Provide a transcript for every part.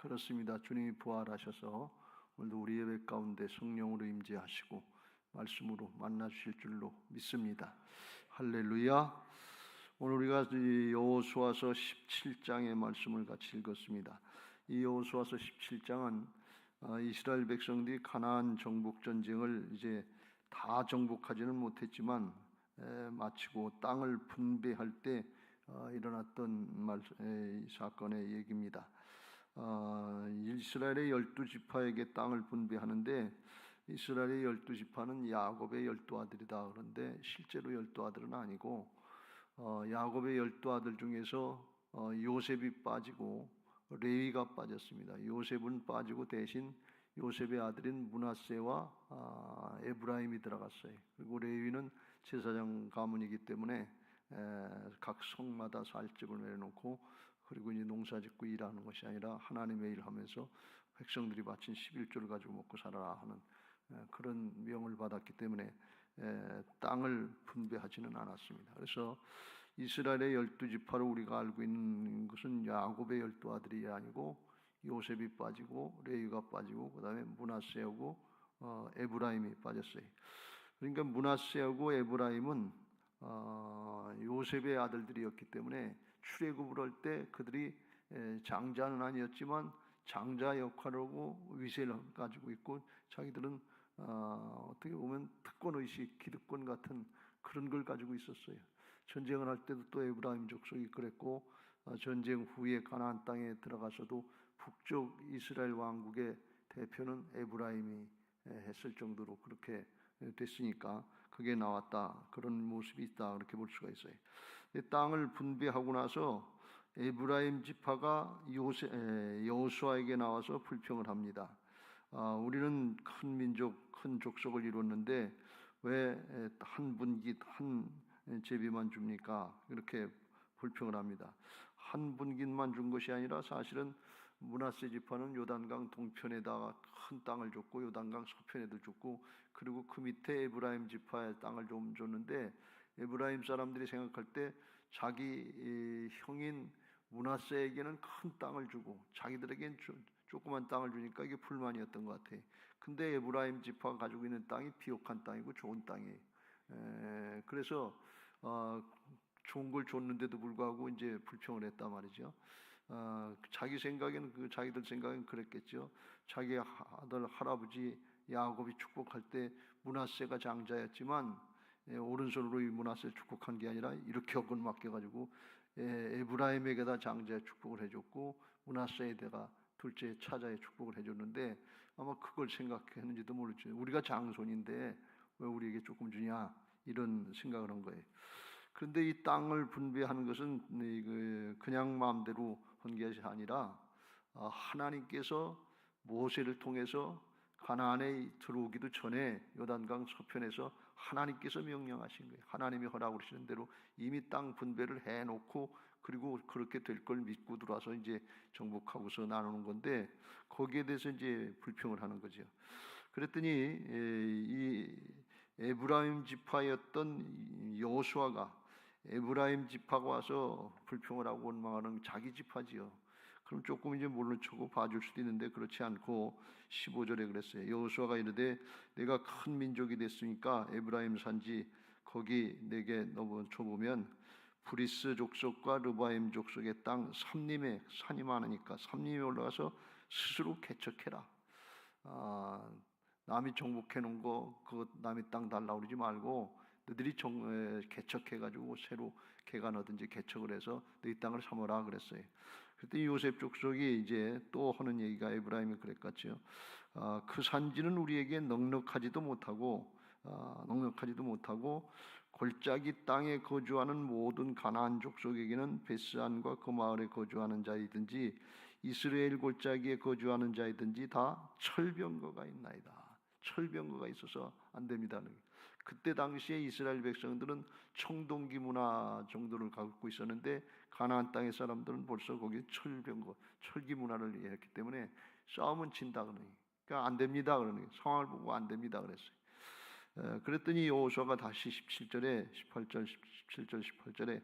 그렇습니다. 주님이 부활하셔서 오늘도 우리 예배 가운데 성령으로 임재하시고 말씀으로 만나 주실 줄로 믿습니다. 할렐루야. 오늘 우리가 여호수아서 17장의 말씀을 같이 읽었습니다. 이 여호수아서 17장은 이스라엘 백성들이 가나안 정복 전쟁을 이제 다 정복하지는 못했지만 마치고 땅을 분배할 때 일어났던 사건의 얘기입니다. 이스라엘의 12지파에게 땅을 분배하는데 이스라엘의 12지파는 야곱의 12아들이다. 그런데 실제로 12아들은 아니고 야곱의 12아들 중에서 요셉이 빠지고 레위가 빠졌습니다. 요셉은 빠지고 대신 요셉의 아들인 므낫세와 에브라임이 들어갔어요. 그리고 레위는 제사장 가문이기 때문에 각 성마다 살집을 내놓고 그리고 이제 농사짓고 일하는 것이 아니라 하나님의 일하면서 백성들이 바친 11조를 가지고 먹고 살아라 하는 그런 명을 받았기 때문에 땅을 분배하지는 않았습니다. 그래서 이스라엘의 12지파로 우리가 알고 있는 것은 야곱의 12아들이 아니고 요셉이 빠지고 레위가 빠지고 그 다음에 므낫세하고 에브라임이 빠졌어요. 그러니까 므낫세하고 에브라임은 요셉의 아들들이었기 때문에 출애굽을 할 때 그들이 장자는 아니었지만 장자 역할하고 위세를 가지고 있고 자기들은 어떻게 보면 특권의식, 기득권 같은 그런 걸 가지고 있었어요. 전쟁을 할 때도 또 에브라임 족속이 그랬고 전쟁 후에 가나안 땅에 들어가서도 북쪽 이스라엘 왕국의 대표는 에브라임이 했을 정도로 그렇게 됐으니까 그게 나왔다. 그런 모습이 있다. 그렇게 볼 수가 있어요. 땅을 분배하고 나서 에브라임 지파가 여호수아에게 나와서 불평을 합니다. 우리는 큰 민족, 큰 족속을 이뤘는데 왜 한 분깃, 한 제비만 줍니까? 이렇게 불평을 합니다. 한 분깃만 준 것이 아니라 사실은 므낫세 지파는 요단강 동편에다가 큰 땅을 줬고 요단강 서편에도 줬고 그리고 그 밑에 에브라임 지파의 땅을 좀 줬는데 에브라임 사람들이 생각할 때 자기 형인 므낫세에게는 큰 땅을 주고 자기들에겐 조그만 땅을 주니까 이게 불만이었던 것 같아요. 근데 에브라임 지파가 가지고 있는 땅이 비옥한 땅이고 좋은 땅이에요. 그래서 좋은 걸 줬는데도 불구하고 이제 불평을 했단 말이죠. 자기 생각에는 자기들 생각엔 그랬겠죠. 자기 아들 할아버지 야곱이 축복할 때 므낫세가 장자였지만 오른손으로 이 므낫세를 축복한 게 아니라 이렇게 어근 맡겨가지고 에브라임에게다 장자의 축복을 해줬고 므낫세에다가 둘째 차자의 축복을 해줬는데 아마 그걸 생각했는지도 모르죠. 우리가 장손인데 왜 우리에게 조금 주냐 이런 생각을 한 거예요. 그런데 이 땅을 분배하는 것은 그냥 마음대로 한 것이 아니라 하나님께서 모세를 통해서 가나안에 들어오기도 전에 요단강 서편에서 하나님께서 명령하신 거예요. 하나님이 허락을 하시는 대로 이미 땅 분배를 해놓고 그리고 그렇게 될 걸 믿고 들어와서 이제 정복하고서 나누는 건데 거기에 대해서 이제 불평을 하는 거죠. 그랬더니 이 에브라임 지파였던 여호수아가 에브라임 지파가 와서 불평을 하고 원망하는 자기 지파지요. 그럼 조금 이제 모른 척하고 봐줄 수도 있는데 그렇지 않고 15절에 그랬어요. 여호수아가 이르되 내가 큰 민족이 됐으니까 에브라임 산지 거기 내게 줘보면 브리스 족속과 르바임 족속의 땅 삼림에 산이 많으니까 삼림에 올라가서 스스로 개척해라. 남이 정복해 놓은 거 그거 남의 땅 달라고 그러지 말고 너희들이 개척해가지고 새로 개간하든지 개척을 해서 너희 땅을 삼아라 그랬어요. 그랬더니 요셉 족속이 이제 또 하는 얘기가 에브라임이 그랬겠죠. 그 산지는 우리에게 넉넉하지도 못하고 골짜기 땅에 거주하는 모든 가나안 족속에게는 베스안과 그 마을에 거주하는 자이든지 이스라엘 골짜기에 거주하는 자이든지 다 철병거가 있나이다. 철병거가 있어서 안 됩니다. 그때 당시에 이스라엘 백성들은 청동기 문화 정도를 갖고 있었는데 가나안 땅의 사람들은 벌써 거기 철병거, 철기 문화를 이해했기 때문에 싸움은 진다 그러니, 그러니까 안 됩니다 그러니 상황을 보고 안 됩니다 그랬어요. 그랬더니 여호수아가 다시 17절에 18절 17절 18절에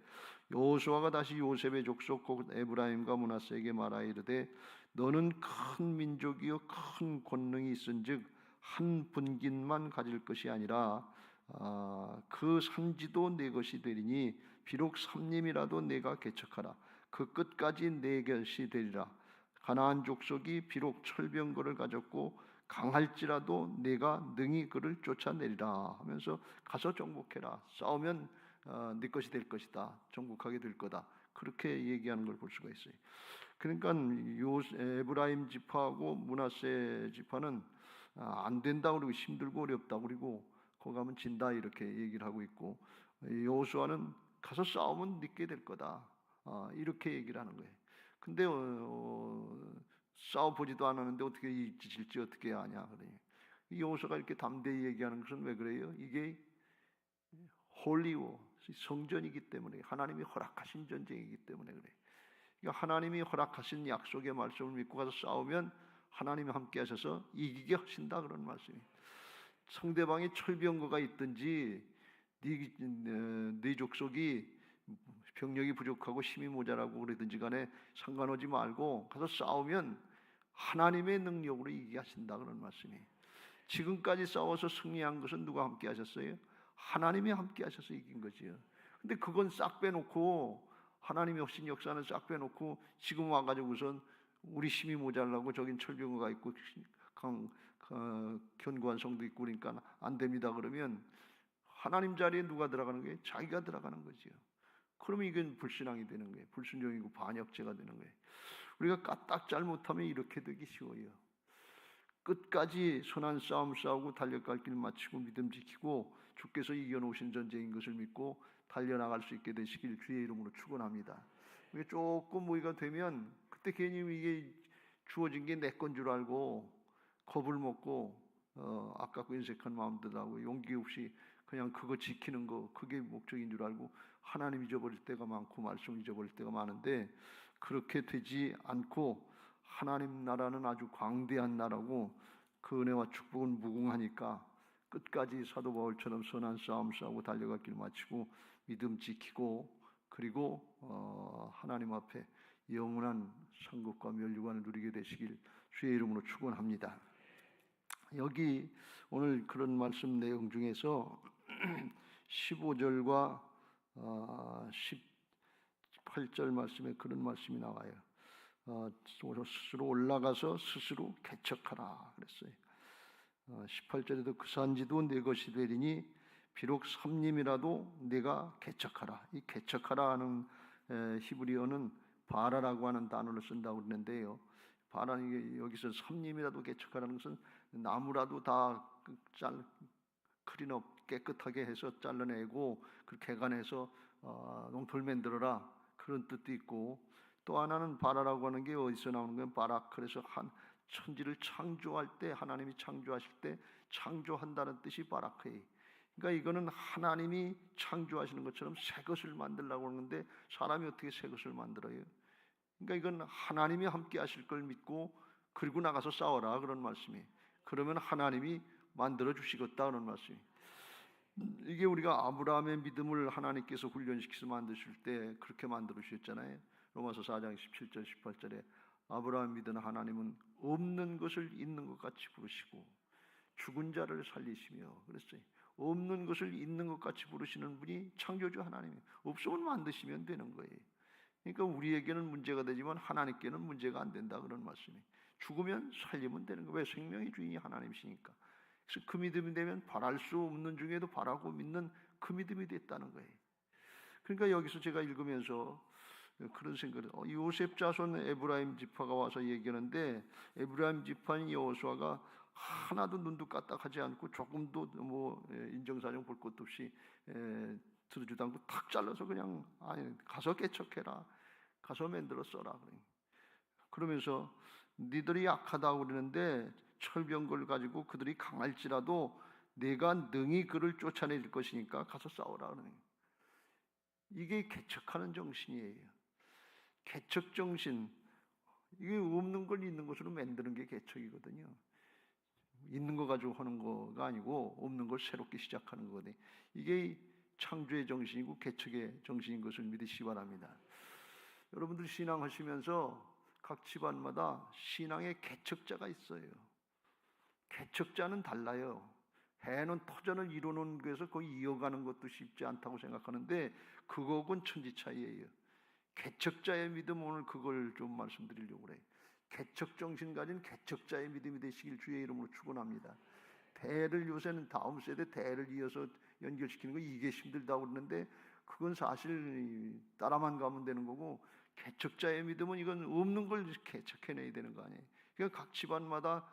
여호수아가 다시 요셉의 족속 곧 에브라임과 므낫세에게 말하여 이르되 너는 큰 민족이요 큰 권능이 있은즉 한 분깃만 가질 것이 아니라 그 산지도 내 것이 되리니 비록 삼림이라도 내가 개척하라 그 끝까지 내 것이 되리라. 가나안 족속이 비록 철병거를 가졌고 강할지라도 내가 능히 그를 쫓아내리라 하면서 가서 정복해라. 싸우면 네 것이 될 것이다. 정복하게 될 거다. 그렇게 얘기하는 걸 볼 수가 있어요. 그러니까 에브라임 지파하고 므낫세 지파는 안 된다 그러고 힘들고 어렵다 그리고 거기 가면 진다 이렇게 얘기를 하고 있고 여호수아는 가서 싸우면 늦게 될 거다. 이렇게 얘기를 하는 거예요. 근데 싸워보지도 않았는데 어떻게 이길지 어떻게 아냐 그래요. 여호수아가 이렇게 담대히 얘기하는 것은 왜 그래요? 이게 홀리워 성전이기 때문에 하나님이 허락하신 전쟁이기 때문에 그래요. 그러니까 하나님이 허락하신 약속의 말씀을 믿고 가서 싸우면 하나님이 함께 하셔서 이기게 하신다 그런 말씀이에요. 상대방이 철병거가 있든지 네 족속이 병력이 부족하고 힘이 모자라고 그러든지 간에 상관하지 말고 가서 싸우면 하나님의 능력으로 이기게 하신다 그런 말씀이에요. 지금까지 싸워서 승리한 것은 누가 함께 하셨어요? 하나님이 함께 하셔서 이긴 거지요. 근데 그건 싹 빼놓고 하나님이 하신 역사는 싹 빼놓고 지금 와가지고선 우리 힘이 모자라고 저긴 철병거가 있고 견고한 성도 있고 그러니까 안 됩니다 그러면 하나님 자리에 누가 들어가는 거예요? 자기가 들어가는 거지요. 그러면 이건 불신앙이 되는 거예요. 불순종이고 반역죄가 되는 거예요. 우리가 까딱 잘못하면 이렇게 되기 쉬워요. 끝까지 선한 싸움 싸우고 달려갈 길 마치고 믿음 지키고 주께서 이겨놓으신 전쟁인 것을 믿고 달려나갈 수 있게 되시길 주의 이름으로 축원합니다. 이게 조금 무리가 되면 그때 괜히 이게 주어진 게 내 건 줄 알고 겁을 먹고 아깝고 인색한 마음도 나고 용기 없이 그냥 그거 지키는 거 그게 목적인 줄 알고 하나님 잊어버릴 때가 많고 말씀 잊어버릴 때가 많은데 그렇게 되지 않고 하나님 나라는 아주 광대한 나라고 그 은혜와 축복은 무궁하니까 끝까지 사도 바울처럼 선한 싸움 싸우고 달려갈 길 마치고 믿음 지키고 그리고 하나님 앞에 영원한 상급과 멸류관을 누리게 되시길 주의 이름으로 축원합니다. 여기 오늘 그런 말씀 내용 중에서 15절과 18절 말씀에 그런 말씀이 나와요. 스스로 올라가서 스스로 개척하라 그랬어요. 18절에도 그 산지도 내 것이 되리니 비록 삼림이라도 내가 개척하라. 이 개척하라 하는 히브리어는 바라라고 하는 단어를 쓴다고 그러는데요. 바라는 게 여기서 삼림이라도 개척하라는 것은 나무라도 다 클린업 깨끗하게 해서 잘라내고 그 개간해서 농토를 만들어라 그런 뜻도 있고 또 하나는 바라라고 하는 게 어디서 나오는 거예요? 바라 그래서 한 천지를 창조할 때 하나님이 창조하실 때 창조한다는 뜻이 바라크예요. 그러니까 이거는 하나님이 창조하시는 것처럼 새 것을 만들려고 하는데 사람이 어떻게 새 것을 만들어요? 그러니까 이건 하나님이 함께 하실 걸 믿고 그리고 나가서 싸워라 그런 말씀이에요. 그러면 하나님이 만들어 주시겠다 그런 말씀이에요. 이게 우리가 아브라함의 믿음을 하나님께서 훈련시켜서 만드실 때 그렇게 만들어 주셨잖아요. 로마서 4장 17절 18절에 아브라함 믿은 하나님은 없는 것을 있는 것 같이 부르시고 죽은 자를 살리시며 그랬어요. 없는 것을 있는 것 같이 부르시는 분이 창조주 하나님이에요. 없으면 만드시면 되는 거예요. 그러니까 우리에게는 문제가 되지만 하나님께는 문제가 안 된다 그런 말씀이에요. 죽으면 살리면 되는 거예요. 왜? 생명의 주인이 하나님이시니까. 그래서 그 믿음이 되면 바랄 수 없는 중에도 바라고 믿는 그 믿음이 됐다는 거예요. 그러니까 여기서 제가 읽으면서 그런 생각을 요셉 자손 에브라임 지파가 와서 얘기하는데 에브라임 지파인 여호수아가 하나도 눈도 까딱하지 않고 조금도 뭐 인정사정 볼 것도 없이 들어주도 않고 탁 잘라서 그냥 아니 가서 개척해라 가서 만들어 써라 그러면서 니들이 약하다고 그러는데 철병거를 가지고 그들이 강할지라도 내가 능히 그를 쫓아낼 것이니까 가서 싸우라 그러는 거예요. 이게 개척하는 정신이에요. 개척 정신 이게 없는 걸 있는 것으로 만드는 게 개척이거든요. 있는 거 가지고 하는 거가 아니고 없는 걸 새롭게 시작하는 거거든요. 이게 창조의 정신이고 개척의 정신인 것을 믿으시기 바랍니다. 여러분들 신앙하시면서 각 집안마다 신앙의 개척자가 있어요. 개척자는 달라요. 해놓은 터전을 이루는 것에서 거의 이어가는 것도 쉽지 않다고 생각하는데 그거하고는 천지 차이예요. 개척자의 믿음, 오늘 그걸 좀 말씀드리려고 그래요. 개척 정신 가진 개척자의 믿음이 되시길 주의 이름으로 축원합니다. 대를 요새는 다음 세대 대를 이어서 연결시키는 거 이게 힘들다고 그러는데 그건 사실 따라만 가면 되는 거고, 개척자의 믿음은 이건 없는 걸 개척해내야 되는 거 아니에요. 그러니까 각 집안마다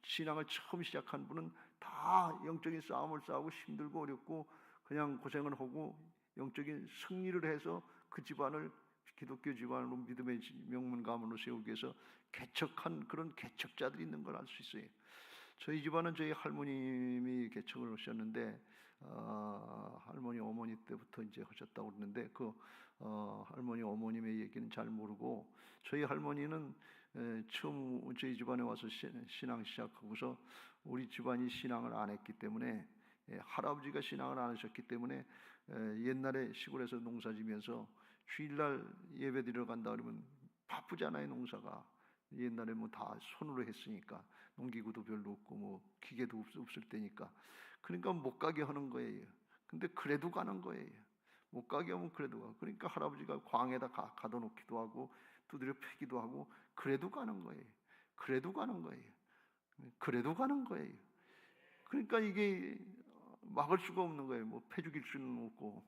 신앙을 처음 시작한 분은 다 영적인 싸움을 싸우고 힘들고 어렵고 그냥 고생을 하고 영적인 승리를 해서 그 집안을 기독교 집안으로 믿음의 명문 가문으로 세우기 위해서 개척한 그런 개척자들이 있는 걸 알 수 있어요. 저희 집안은 저희 할머님이 개척을 하셨는데 할머니 어머니 때부터 이제 하셨다고 그러는데 그 할머니 어머님의 얘기는 잘 모르고, 저희 할머니는 처음 저희 집안에 와서 신앙 시작하고서 우리 집안이 신앙을 안 했기 때문에, 할아버지가 신앙을 안 하셨기 때문에 옛날에 시골에서 농사지면서 주일날 예배 드리러 간다 그러면 바쁘잖아요. 농사가 옛날에 뭐 다 손으로 했으니까 농기구도 별로 없고 뭐 기계도 없을 때니까, 그러니까 못 가게 하는 거예요. 근데 그래도 가는 거예요. 못 가게 하면 그래도 가. 그러니까 할아버지가 광에다 가둬놓기도 하고 두드려 패기도 하고 그래도 가는 거예요. 그래도 가는 거예요. 그래도 가는 거예요. 그러니까 이게 막을 수가 없는 거예요. 뭐 패 죽일 수는 없고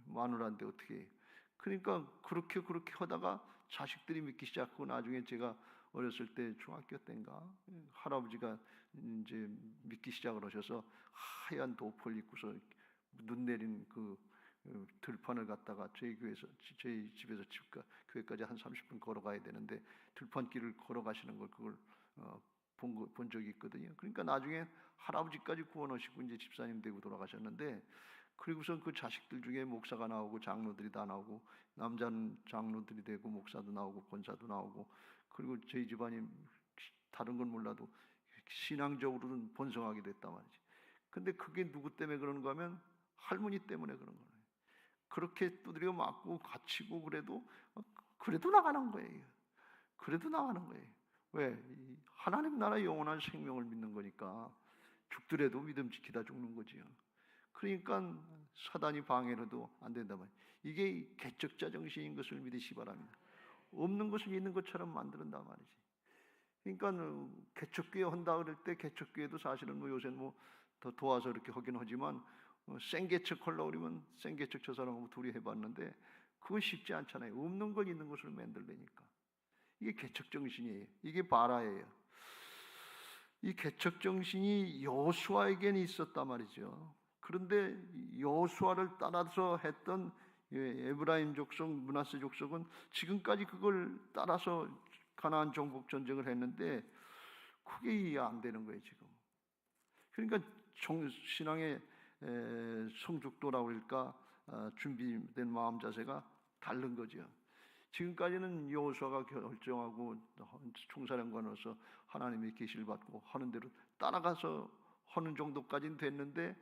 마누라인데 어떻게 해요. 그러니까 그렇게 하다가 자식들이 믿기 시작하고, 나중에 제가 어렸을 때 중학교 때인가 할아버지가 이제 믿기 시작을 하셔서 하얀 도포를 입고서 눈 내린 그 들판을 갖다가 저희 집에서 교회까지 한 30분 걸어가야 되는데 들판길을 걸어가시는 걸 그걸 본 적이 있거든요. 그러니까 나중에 할아버지까지 구원하시고 이제 집사님 되고 돌아가셨는데, 그리고선 그 자식들 중에 목사가 나오고 장로들이 다 나오고 남자는 장로들이 되고 목사도 나오고 권사도 나오고, 그리고 저희 집안이 다른 건 몰라도 신앙적으로는 번성하게 됐단 말이지. 근데 그게 누구 때문에 그러는가 하면 할머니 때문에 그런 거예요. 그렇게 두드려 맞고 갇히고 그래도 나가는 거예요. 그래도 나가는 거예요. 왜? 하나님 나라 영원한 생명을 믿는 거니까 죽더라도 믿음 지키다 죽는 거지요. 그러니까 사단이 방해해도 안 된단 말이에요. 이게 개척자 정신인 것을 믿으시기 바랍니다. 없는 것을 있는 것처럼 만든단 말이지. 그러니까 개척교회 한다 그럴 때 개척교회도 사실은 뭐 요새는 뭐 더 도와서 이렇게 하긴 하지만 생개척 하려고 그러면 생개척 저 사람하고 둘이 해봤는데 그건 쉽지 않잖아요. 없는 걸 있는 것으로 만들려니까. 이게 개척 정신이에요. 이게 바라예요. 이 개척 정신이 여호수아에게는 있었단 말이죠. 그런데 여호수아를 따라서 했던 에브라임 족속, 므낫세 족속은 지금까지 그걸 따라서 가나안 정복 전쟁을 했는데 그게 이해 안 되는 거예요 지금. 그러니까 신앙의 성숙도라고 할까, 준비된 마음 자세가 다른 거죠. 지금까지는 여호수아가 결정하고 총사령관으로서 하나님의 계시를 받고 하는 대로 따라가서 하는 정도까지는 됐는데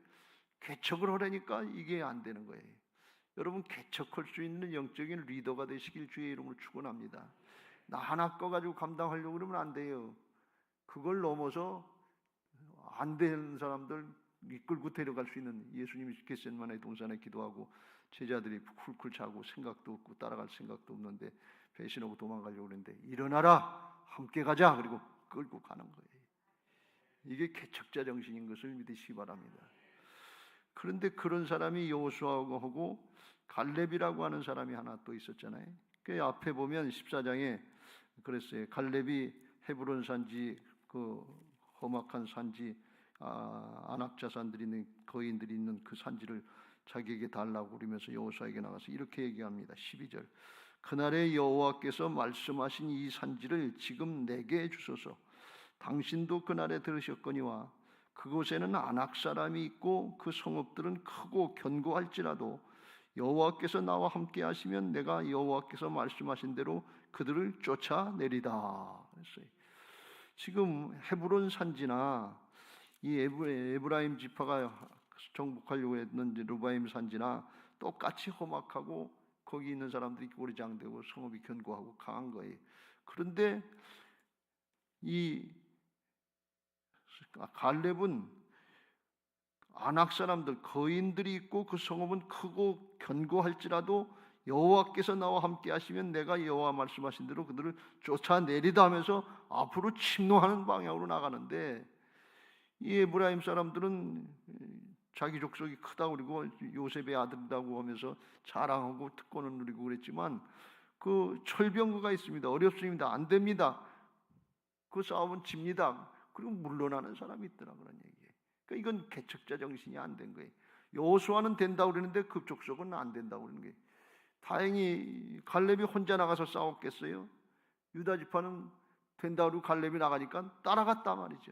개척을 하려니까 이게 안 되는 거예요. 여러분, 개척할 수 있는 영적인 리더가 되시길 주의 이름으로 축원합니다. 나 하나 거 가지고 감당하려고 그러면 안 돼요. 그걸 넘어서 안 되는 사람들 이끌고 데려갈 수 있는, 예수님이 겟세마네 동산에 기도하고 제자들이 쿨쿨 자고 생각도 없고 따라갈 생각도 없는데 배신하고 도망가려고 그러는데 일어나라, 함께 가자, 그리고 끌고 가는 거예요. 이게 개척자 정신인 것을 믿으시기 바랍니다. 그런데 그런 사람이 여호수아하고 갈렙이라고 하는 사람이 하나 또 있었잖아요. 그 앞에 보면 14장에 그랬어요. 갈렙이 헤브론 산지, 그 험악한 산지, 안악자산들이 있는 거인들이 있는 그 산지를 자기에게 달라고 그러면서 여호수아에게 나가서 이렇게 얘기합니다. 12절. 그날에 여호와께서 말씀하신 이 산지를 지금 내게 주소서. 당신도 그날에 들으셨거니와 그곳에는 안악 사람이 있고 그 성읍들은 크고 견고할지라도 여호와께서 나와 함께 하시면 내가 여호와께서 말씀하신 대로 그들을 쫓아내리다. 그랬어요. 지금 헤브론 산지나 이 에브라임 지파가 정복하려고 했는 르바임 산지나 똑같이 험악하고 거기 있는 사람들이 오리장되고 성읍이 견고하고 강한 거예요. 그런데 이 갈렙은 아낙 사람들 거인들이 있고 그 성읍은 크고 견고할지라도 여호와께서 나와 함께 하시면 내가 여호와 말씀하신 대로 그들을 쫓아내리다 하면서 앞으로 침노하는 방향으로 나가는데, 이 에브라임 사람들은 자기 족속이 크다고 그리고 요셉의 아들이라고 하면서 자랑하고 특권을 누리고 그랬지만 그 철병거가 있습니다. 어렵습니다. 안 됩니다. 그 싸움은 집니다. 그리고 물러나는 사람이 있더라 그런 얘기예요. 그러니까 이건 개척자 정신이 안 된 거예요. 여호수아는 된다고 그러는데 그 족속은 안 된다고 그러는 거예요. 다행히 갈렙이 혼자 나가서 싸웠겠어요? 유다 지파는 된다고 그러고 갈렙이 나가니까 따라갔단 말이죠.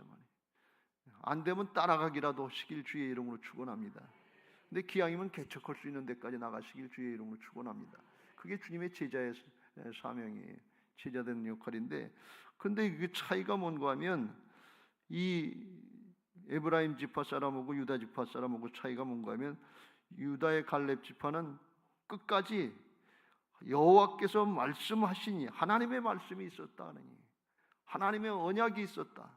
안 되면 따라가기라도 시길 주의 이름으로 축원합니다. 근데 기왕이면 개척할 수 있는 데까지 나가시길 주의 이름으로 축원합니다. 그게 주님의 제자의 사명이에요. 제자 되는 역할인데, 근데 그 차이가 뭔가 하면 이 에브라임 지파 사람하고 유다 지파 사람하고 차이가 뭔가 하면 유다의 갈렙 지파는 끝까지 여호와께서 말씀하시니 하나님의 말씀이 있었다는, 하나님의 언약이 있었다,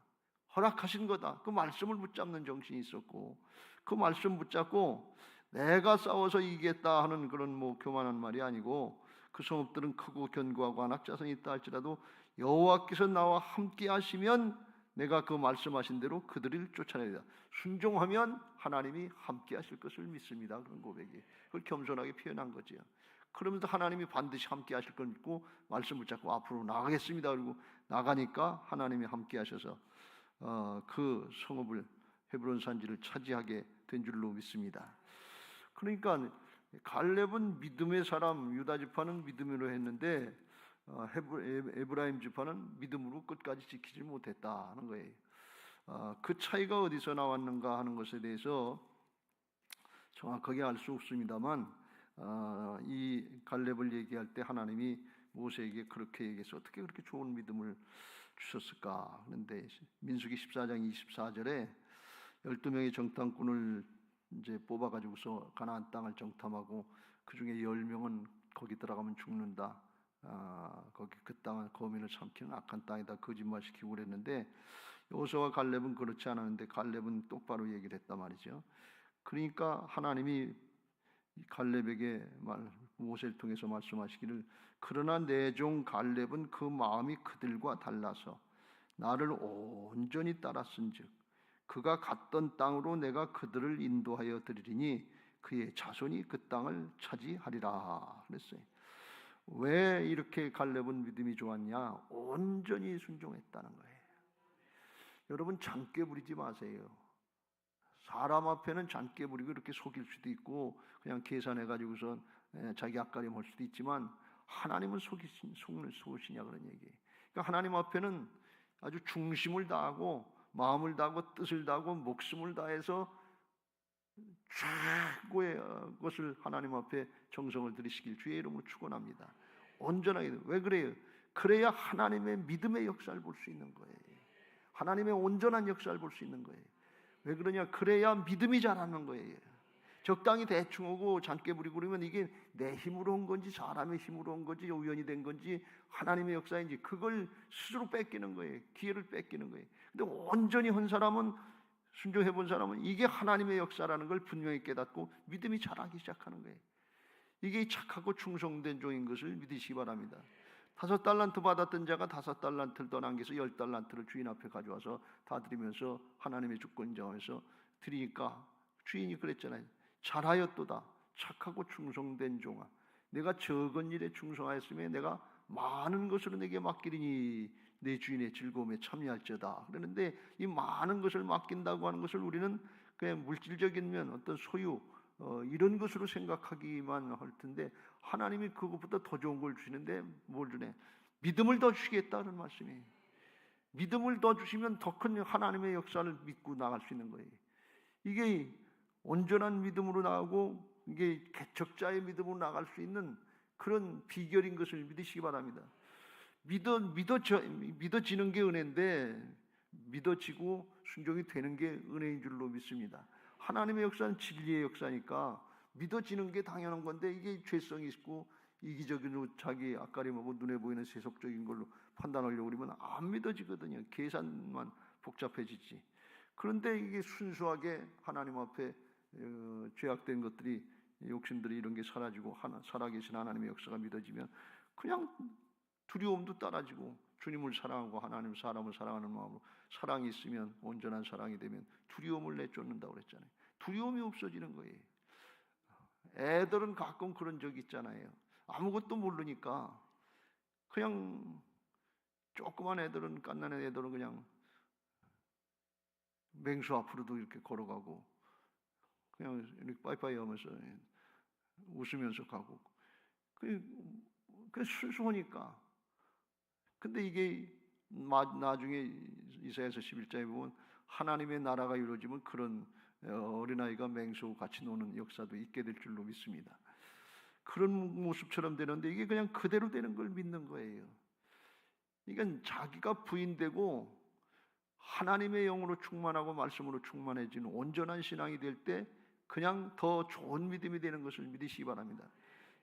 허락하신 거다, 그 말씀을 붙잡는 정신이 있었고, 그 말씀 붙잡고 내가 싸워서 이기겠다 하는 그런 교만한 말이 아니고, 그 성읍들은 크고 견고하고 안악자손이 있다 할지라도 여호와께서 나와 함께 하시면 내가 그 말씀하신 대로 그들을 쫓아내리다. 순종하면 하나님이 함께 하실 것을 믿습니다. 그런 고백이, 그걸 겸손하게 표현한 거죠. 그러면서 하나님이 반드시 함께 하실 걸 믿고 말씀 붙잡고 앞으로 나가겠습니다. 그리고 나가니까 하나님이 함께 하셔서 그 성읍을, 헤브론 산지를 차지하게 된 줄로 믿습니다. 그러니까 갈렙은 믿음의 사람, 유다 지파는 믿음으로 했는데 에브라임 지파는 믿음으로 끝까지 지키지 못했다는 거예요. 그 차이가 어디서 나왔는가 하는 것에 대해서 정확하게 알 수 없습니다만, 이 갈렙을 얘기할 때 하나님이 모세에게 그렇게 얘기해서 어떻게 그렇게 좋은 믿음을 주셨을까? 그런데 민수기 14장 24절에 12명의 정탐꾼을 이제 뽑아가지고서 가나안 땅을 정탐하고 그 중에 10명은 거기 들어가면 죽는다. 거기 그 땅은 거민을 삼키는 악한 땅이다, 거짓말시키고 그랬는데, 여호수아와 갈렙은 그렇지 않았는데 갈렙은 똑바로 얘기를 했단 말이죠. 그러니까 하나님이 갈렙에게 모세를 통해서 말씀하시기를, 그러나 내 종 갈렙은 그 마음이 그들과 달라서 나를 온전히 따랐은즉 그가 갔던 땅으로 내가 그들을 인도하여 드리리니 그의 자손이 그 땅을 차지하리라 그랬어요. 왜 이렇게 갈렙은 믿음이 좋았냐? 온전히 순종했다는 거예요. 여러분, 잔꾀 부리지 마세요. 사람 앞에는 잔꾀 부리고 이렇게 속일 수도 있고 그냥 계산해가지고서 자기 앞가림 할 수도 있지만, 하나님은 속는 소시냐 그런 얘기예요. 그러니까 하나님 앞에는 아주 중심을 다하고 마음을 다하고 뜻을 다하고 목숨을 다해서 최고의 것을 하나님 앞에 정성을 들이시길 주의 이름으로 축원합니다. 온전하게. 왜 그래요? 그래야 하나님의 믿음의 역사를 볼 수 있는 거예요. 하나님의 온전한 역사를 볼 수 있는 거예요. 왜 그러냐? 그래야 믿음이 자라는 거예요. 적당히 대충 오고 잔꾀 부리고 그러면 이게 내 힘으로 온 건지 사람의 힘으로 온 건지 우연이 된 건지 하나님의 역사인지 그걸 스스로 뺏기는 거예요. 기회를 뺏기는 거예요. 근데 온전히 한 사람은, 순종해 본 사람은 이게 하나님의 역사라는 걸 분명히 깨닫고 믿음이 자라기 시작하는 거예요. 이게 착하고 충성된 종인 것을 믿으시기 바랍니다. 5달란트 받았던 자가 5달란트를 더 남겨서 10달란트를 주인 앞에 가져와서 다 드리면서 하나님의 주권 인정하면서 드리니까 주인이 그랬잖아요. 잘하였도다 착하고 충성된 종아, 내가 적은 일에 충성하였으면 내가 많은 것으로 내게 맡기리니 내 주인의 즐거움에 참여할지어다. 그러는데 이 많은 것을 맡긴다고 하는 것을 우리는 그냥 물질적인 면, 어떤 소유 이런 것으로 생각하기만 할 텐데, 하나님이 그것보다 더 좋은 걸 주시는데 뭘 주네? 믿음을 더 주시겠다는 말씀이에요. 믿음을 더 주시면 더 큰 하나님의 역사를 믿고 나갈 수 있는 거예요. 이게 온전한 믿음으로 나가고 이게 개척자의 믿음으로 나갈 수 있는 그런 비결인 것을 믿으시기 바랍니다. 믿어지는 게 은혜인데 믿어지고 순종이 되는 게 은혜인 줄로 믿습니다. 하나님의 역사는 진리의 역사니까 믿어지는 게 당연한 건데, 이게 죄성이 있고 이기적으로 자기 앞가림하고 눈에 보이는 세속적인 걸로 판단하려고 그러면 안 믿어지거든요. 계산만 복잡해지지. 그런데 이게 순수하게 하나님 앞에 죄악된 것들이, 욕심들이, 이런 게 사라지고 살아계신 하나님의 역사가 믿어지면 그냥 두려움도 따라지고, 주님을 사랑하고 하나님 사람을 사랑하는 마음으로 사랑이 있으면, 온전한 사랑이 되면 두려움을 내쫓는다고 그랬잖아요. 두려움이 없어지는 거예요. 애들은 가끔 그런 적 있잖아요. 아무것도 모르니까 그냥, 조그만 애들은, 갓난애 애들은 그냥 맹수 앞으로도 이렇게 걸어가고 그냥 이렇게 빠이빠이 하면서 웃으면서 가고, 그게 순수하니까. 근데 이게 나중에 이사야서 11장에 보면 하나님의 나라가 이루어지면 그런 어린아이가 맹수 같이 노는 역사도 있게 될 줄로 믿습니다. 그런 모습처럼 되는데, 이게 그냥 그대로 되는 걸 믿는 거예요. 이건 자기가 부인되고 하나님의 영으로 충만하고 말씀으로 충만해지는 온전한 신앙이 될 때 그냥 더 좋은 믿음이 되는 것을 믿으시기 바랍니다.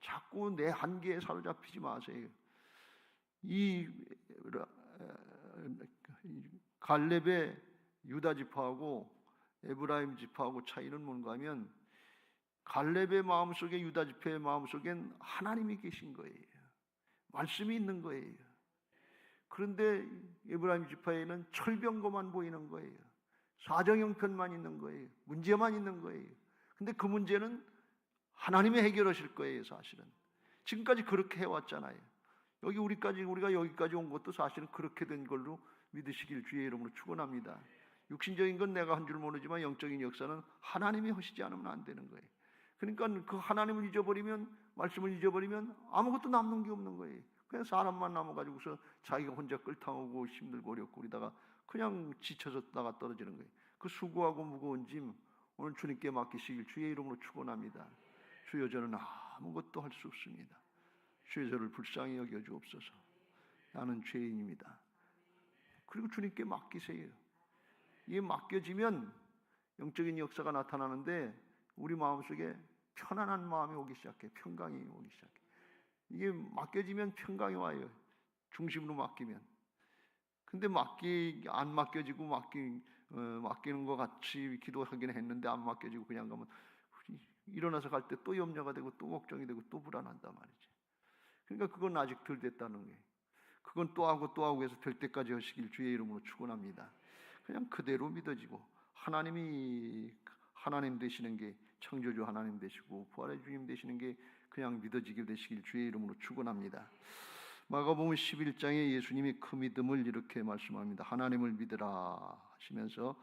자꾸 내 한계에 사로잡히지 마세요. 이 갈렙의 유다 지파하고 에브라임 지파하고 차이는 뭔가 하면, 갈렙의 마음속에, 유다 지파의 마음속엔 하나님이 계신 거예요. 말씀이 있는 거예요. 그런데 에브라임 지파에는 철병거만 보이는 거예요. 사정형편만 있는 거예요. 문제만 있는 거예요. 근데 그 문제는 하나님이 해결하실 거예요. 사실은 지금까지 그렇게 해왔잖아요. 우리가 여기까지 온 것도 사실은 그렇게 된 걸로 믿으시길 주의 이름으로 축원합니다. 육신적인 건 내가 한 줄 모르지만 영적인 역사는 하나님이 하시지 않으면 안 되는 거예요. 그러니까 그 하나님을 잊어버리면, 말씀을 잊어버리면 아무것도 남는 게 없는 거예요. 그냥 사람만 남아가지고서 자기가 혼자 끌탕하고 힘들고 어렵고 그러다가 그냥 지쳐졌다가 떨어지는 거예요. 그 수고하고 무거운 짐 오늘 주님께 맡기시길 주의 이름으로 축원합니다. 주여, 저는 아무것도 할 수 없습니다. 주여, 저를 불쌍히 여겨 주옵소서. 나는 죄인입니다. 그리고 주님께 맡기세요. 이게 맡겨지면 영적인 역사가 나타나는데, 우리 마음속에 편안한 마음이 오기 시작해. 평강이 오기 시작해. 이게 맡겨지면 평강이 와요. 중심으로 맡기면. 근데 안 맡겨지고 맡기는 것 같이 기도하긴 했는데 안 맡겨지고 그냥 가면 일어나서 갈 때 또 염려가 되고 또 걱정이 되고 또 불안한단 말이지. 그러니까 그건 아직 덜 됐다는 거예요. 그건 또 하고 해서 될 때까지 하시길 주의 이름으로 축원합니다. 그냥 그대로 믿어지고, 하나님이 하나님 되시는 게, 창조주 하나님 되시고 부활의 주님 되시는 게 그냥 믿어지게 되시길 주의 이름으로 축원합니다. 마가복음 11장에 예수님이 그 믿음을 이렇게 말씀합니다. 하나님을 믿으라 하시면서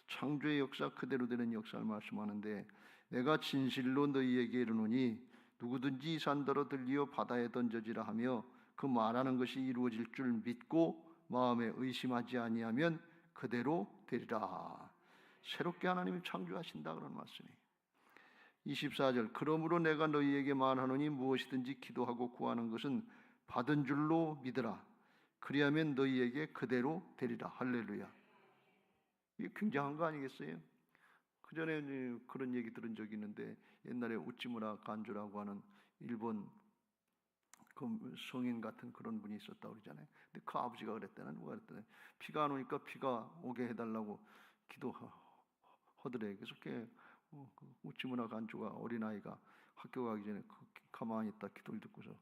창조의 역사 그대로 되는 역사를 말씀하는데, 내가 진실로 너희에게 이르노니 누구든지 이 산더러 들리어 바다에 던져지라 하며 그 말하는 것이 이루어질 줄 믿고 마음에 의심하지 아니하면 그대로 되리라. 새롭게 하나님이 창조하신다 그런 말씀이에요. 24절, 그러므로 내가 너희에게 말하노니 무엇이든지 기도하고 구하는 것은 받은 줄로 믿으라. 그리하면 너희에게 그대로 되리라. 할렐루야. 이게 굉장한 거 아니겠어요? 그 전에 그런 얘기 들은 적이 있는데, 옛날에 우찌무라 간조라고 하는 일본 그 성인 같은 그런 분이 있었다고 그러잖아요. 근데 그 아버지가 그랬다나 누가 그랬더니 비가 안 오니까 비가 오게 해달라고 기도하더래. 그래서 우찌무라 간조가, 어린아이가 학교 가기 전에 가만히 있다 기도를 듣고서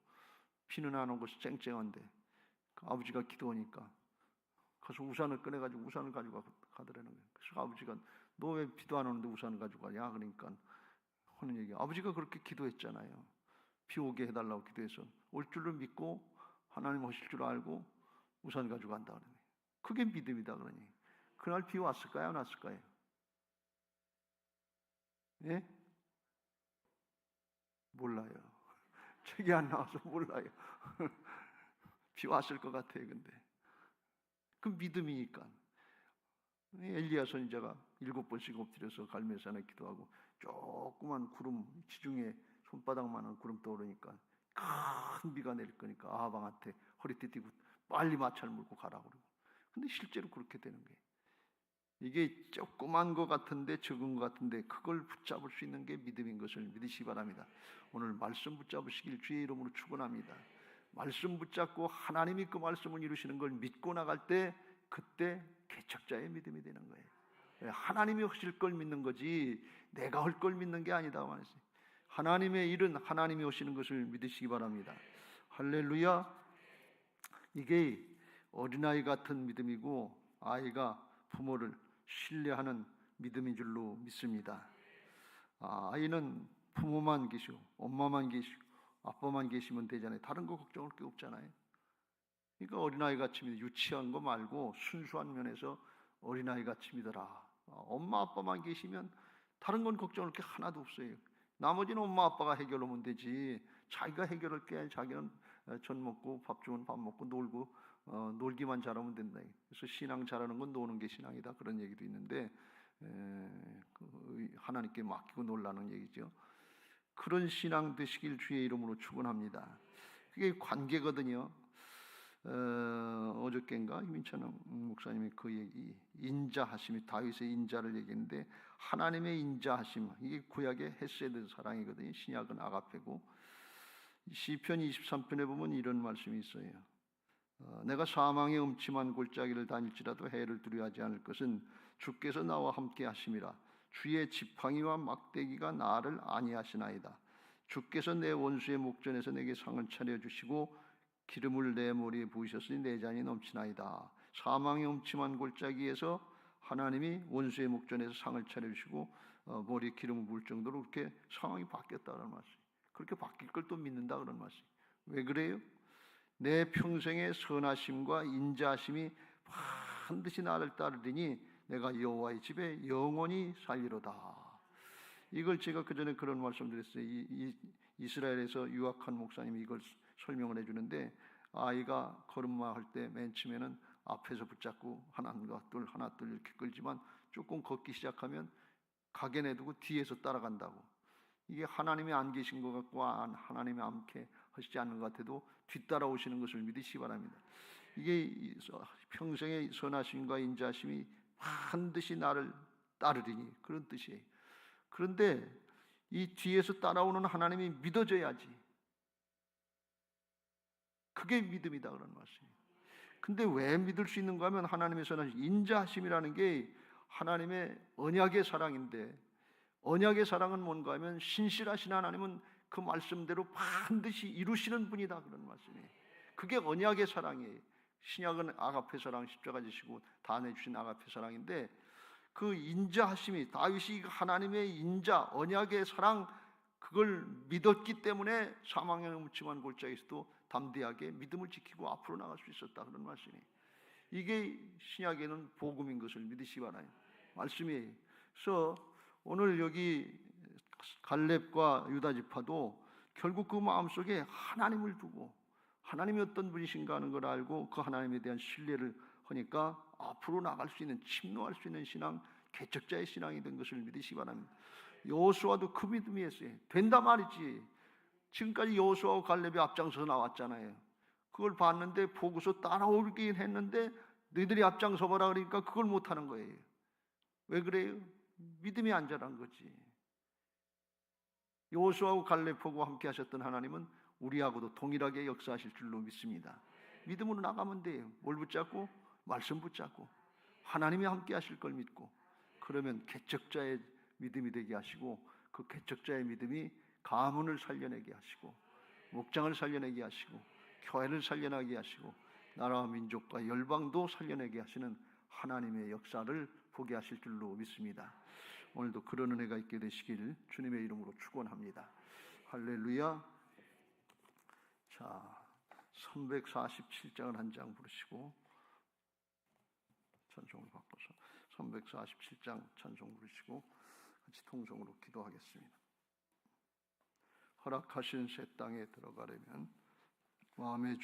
비는 안 오고 쨍쨍한데 그 아버지가 기도하니까 가서 우산을 꺼내가지고 우산을 가지고 가더라는 거예요. 그래서 아버지가 너 왜 비도 안 오는데 우산을 가지고 가냐 그러니까 하는 얘기. 아버지가 그렇게 기도했잖아요. 비 오게 해달라고 기도해서 올 줄을 믿고 하나님 오실 줄 알고 우산 가지고 간다 그러니, 그게 믿음이다 그러니. 그날 비 왔을까요? 안 왔을까요? 예? 몰라요. 책이 안 나와서 몰라요. 비 왔을 것 같아요. 근데 그 믿음이니까. 엘리야 선지자가 7번씩 엎드려서 갈멜산에 기도하고 조그만 구름, 지중해 손바닥만한 구름 떠오르니까 큰 비가 내릴 거니까 아방한테 허리띠 띠고 빨리 마차를 몰고 가라고 그러고. 근데 실제로 그렇게 되는 거예요. 이게 조그만 것 같은데, 적은 것 같은데 그걸 붙잡을 수 있는 게 믿음인 것을 믿으시기 바랍니다. 오늘 말씀 붙잡으시길 주의 이름으로 축원합니다. 말씀 붙잡고 하나님이 그 말씀을 이루시는 걸 믿고 나갈 때, 그때 개척자의 믿음이 되는 거예요. 하나님이 하실 걸 믿는 거지 내가 할 걸 믿는 게 아니다 말이지. 하나님의 일은 하나님이 하시는 것을 믿으시기 바랍니다. 할렐루야. 이게 어린아이 같은 믿음이고, 아이가 부모를 신뢰하는 믿음인 줄로 믿습니다. 아이는 부모만 계시고 엄마만 계시고 아빠만 계시면 되잖아요. 다른 거 걱정할 게 없잖아요. 그러니까 어린아이 같이 믿어. 유치한 거 말고 순수한 면에서 어린아이 같이 믿어라. 엄마 아빠만 계시면 다른 건 걱정할 게 하나도 없어요. 나머지는 엄마 아빠가 해결하면 되지, 자기가 해결할 게 아니라 자기는 전 먹고 밥 주면 밥 먹고 놀고 놀기만 잘하면 된다. 그래서 신앙 잘하는 건 노는 게 신앙이다, 그런 얘기도 있는데, 하나님께 맡기고 놀라는 얘기죠. 그런 신앙 되시길 주의 이름으로 축원합니다. 그게 관계거든요. 어저께인가 민찬 목사님이 그 얘기, 인자하심이, 다윗의 인자를 얘기했는데, 하나님의 인자하심, 이게 구약의 헤세드 사랑이거든요. 신약은 아가페고. 시편 23편에 보면 이런 말씀이 있어요. 내가 사망의 음침한 골짜기를 다닐지라도 해를 두려워하지 않을 것은 주께서 나와 함께 하심이라. 주의 지팡이와 막대기가 나를 안위하시나이다. 주께서 내 원수의 목전에서 내게 상을 차려주시고 기름을 내 머리에 부으셨으니 내 잔이 넘치나이다. 사망의 음침한 골짜기에서 하나님이 원수의 목전에서 상을 차려주시고 머리에 기름을 부을 정도로 그렇게 상황이 바뀌었다는 말씀. 그렇게 바뀔 걸 또 믿는다 그런 말씀. 왜 그래요? 내 평생의 선하심과 인자하심이 반드시 나를 따르리니 내가 여호와의 집에 영원히 살리로다. 이걸 제가 그 전에 그런 말씀드렸어요. 이스라엘에서 유학한 목사님이 이걸 설명을 해주는데, 아이가 걸음마 할 때 맨 처음에는 앞에서 붙잡고 하나 둘 이렇게 끌지만 조금 걷기 시작하면 가게 내두고 뒤에서 따라간다고. 이게 하나님이 안 계신 것 같고 하나님이 함께 하시지 않는 것 같아도 뒤따라오시는 것을 믿으시기 바랍니다. 이게 평생의 선하심과 인자하심이 반드시 나를 따르리니, 그런 뜻이에요. 그런데 이 뒤에서 따라오는 하나님이 믿어져야지. 그게 믿음이다 그런 말씀이에요. 근데 왜 믿을 수 있는가 하면, 하나님의 선하심, 인자하심이라는 게 하나님의 언약의 사랑인데, 언약의 사랑은 뭔가 하면 신실하신 하나님은 그 말씀대로 반드시 이루시는 분이다 그런 말씀이에요. 그게 언약의 사랑이에요. 신약은 아가페 사랑, 십자가 지시고 다 내주신 아가페 사랑인데, 그 인자하심이, 다윗이 하나님의 인자, 언약의 사랑, 그걸 믿었기 때문에 사망의 음침한 골짜기에서도 담대하게 믿음을 지키고 앞으로 나갈 수 있었다 그런 말씀이에요. 이게 신약에는 복음인 것을 믿으시기 바랍니다. 말씀이에요. 그래서 오늘 여기 갈렙과 유다 지파도 결국 그 마음속에 하나님을 두고 하나님이 어떤 분이신가 하는 걸 알고 그 하나님에 대한 신뢰를 하니까 앞으로 나갈 수 있는, 침노할 수 있는 신앙, 개척자의 신앙이 된 것을 믿으시기 바랍니다. 여호수아도 그 믿음이 했어요. 된다 말이지. 지금까지 여호수아와 갈렙이 앞장서서 나왔잖아요. 그걸 봤는데 보고서 따라오긴 했는데 너희들이 앞장서 보라 그러니까 그걸 못하는 거예요. 왜 그래요? 믿음이 안 자란 거지. 여호수아와 갈렙하고 함께 하셨던 하나님은 우리하고도 동일하게 역사하실 줄로 믿습니다. 믿음으로 나가면 돼요. 뭘 붙잡고? 말씀 붙잡고 하나님이 함께 하실 걸 믿고, 그러면 개척자의 믿음이 되게 하시고, 그 개척자의 믿음이 가문을 살려내게 하시고, 목장을 살려내게 하시고, 교회를 살려내게 하시고, 나라와 민족과 열방도 살려내게 하시는 하나님의 역사를 보게 하실 줄로 믿습니다. 오늘도 그런 은혜가 있게 되시길 주님의 이름으로 축원합니다. 할렐루야. 자, 347장을 한 장 부르시고, 찬송을 바꿔서 347장 찬송 부르시고 같이 통성으로 기도하겠습니다. 허락하신 새 땅에 들어가려면 마음의